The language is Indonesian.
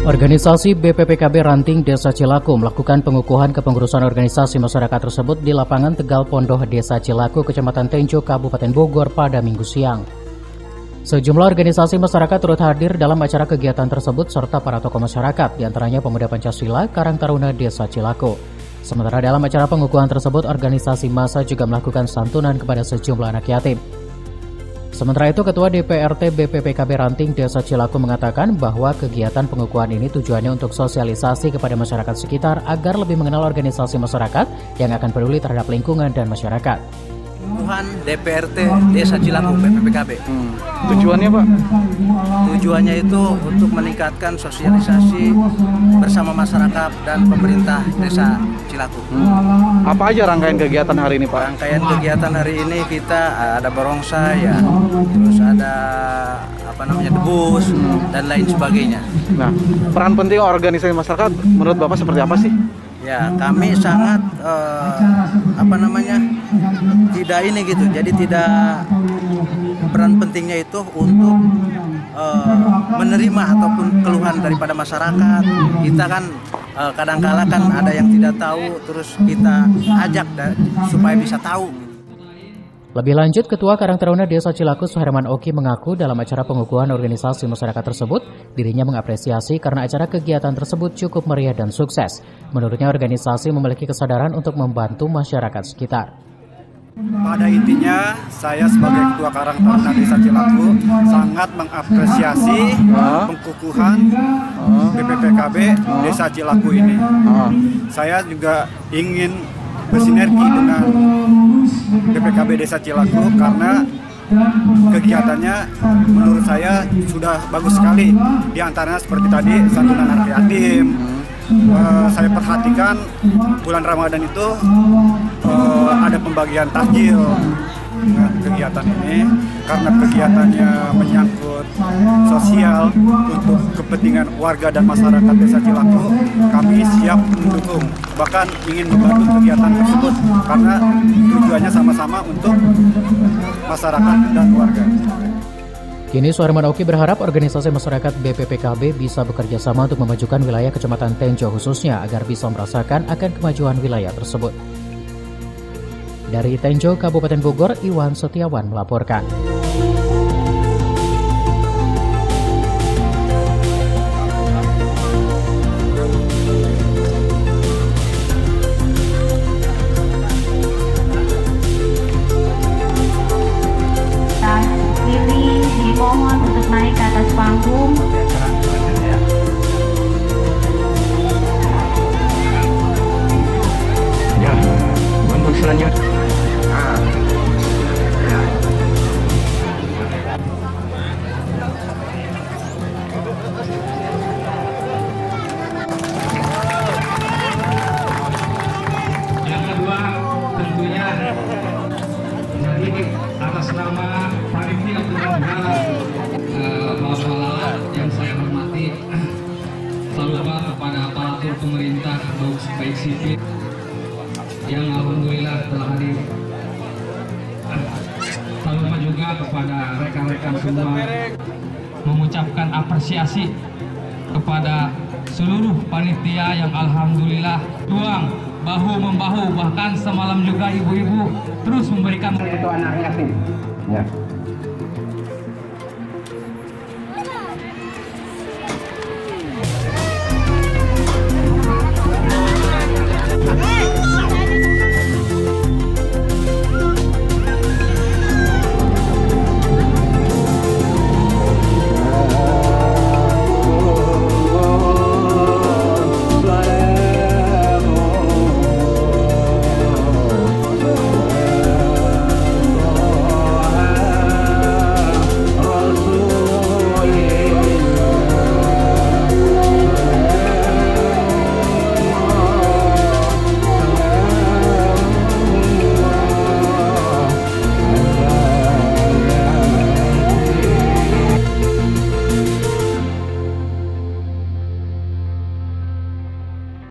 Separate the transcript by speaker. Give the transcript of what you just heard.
Speaker 1: Organisasi BPPKB Ranting Desa Cilaku melakukan pengukuhan kepengurusan organisasi masyarakat tersebut di lapangan Tegal Pondoh Desa Cilaku, Kecamatan Tenjo, Kabupaten Bogor pada Minggu siang. Sejumlah organisasi masyarakat turut hadir dalam acara kegiatan tersebut serta para tokoh masyarakat, diantaranya Pemuda Pancasila Karang Taruna Desa Cilaku. Sementara dalam acara pengukuhan tersebut, organisasi massa juga melakukan santunan kepada sejumlah anak yatim. Sementara itu, Ketua DPRT BPPKB Ranting Desa Cilaku mengatakan bahwa kegiatan pengukuhan ini tujuannya untuk sosialisasi kepada masyarakat sekitar agar lebih mengenal organisasi masyarakat yang akan peduli terhadap lingkungan dan masyarakat.
Speaker 2: Pengukuhan DPRT Desa Cilaku BPPKB.
Speaker 3: Tujuannya, Pak?
Speaker 2: Tujuannya itu untuk meningkatkan sosialisasi bersama masyarakat dan pemerintah Desa Cilaku.
Speaker 3: Apa aja rangkaian kegiatan hari ini, Pak?
Speaker 2: Rangkaian kegiatan hari ini kita ada barongsai ya, terus ada debus dan lain sebagainya.
Speaker 3: Nah, peran penting organisasi masyarakat menurut Bapak seperti apa sih?
Speaker 2: Ya, kami sangat tidak ini gitu. Jadi tidak, peran pentingnya itu untuk menerima ataupun keluhan daripada masyarakat. Kita kan kadang-kala kan ada yang tidak tahu, terus kita ajak supaya bisa tahu.
Speaker 1: Lebih lanjut, Ketua Karang Taruna Desa Cilaku Suherman Oki mengaku dalam acara pengukuhan organisasi masyarakat tersebut, dirinya mengapresiasi karena acara kegiatan tersebut cukup meriah dan sukses. Menurutnya, organisasi memiliki kesadaran untuk membantu masyarakat sekitar.
Speaker 4: Pada intinya, saya sebagai Ketua Karang Taruna Desa Cilaku sangat mengapresiasi pengukuhan BPPKB Desa Cilaku ini. Saya juga ingin bersinergi dengan BPPKB Desa Cilaku karena kegiatannya menurut saya sudah bagus sekali. Di antaranya seperti tadi santunan anak yatim. Saya perhatikan bulan Ramadan itu ada pembagian takjil kegiatan ini, karena kegiatannya menyangkut sosial untuk kepentingan warga dan masyarakat Desa Cilaku. Kami siap mendukung, bahkan ingin membantu kegiatan tersebut karena tujuannya sama-sama untuk masyarakat dan warga.
Speaker 1: Kini Suherman Oki berharap organisasi masyarakat BPPKB bisa bekerja sama untuk memajukan wilayah Kecamatan Tenjo khususnya agar bisa merasakan akan kemajuan wilayah tersebut. Dari Tenjo, Kabupaten Bogor, Iwan Setiawan melaporkan.
Speaker 5: Mohon untuk naik ke atas panggung.
Speaker 3: Ya, untuk selanjutnya.
Speaker 6: Yang kedua, tentunya jadi atas nama panitia penyelenggara yang saya hormati, saluba kepada aparatur pemerintah baik sipil yang alhamdulillah telah hadir. Saluba juga kepada rekan-rekan semua, mengucapkan apresiasi kepada seluruh panitia yang alhamdulillah juang bahu-membahu, bahkan semalam juga ibu-ibu terus memberikan
Speaker 7: itu anak yatim. Ya.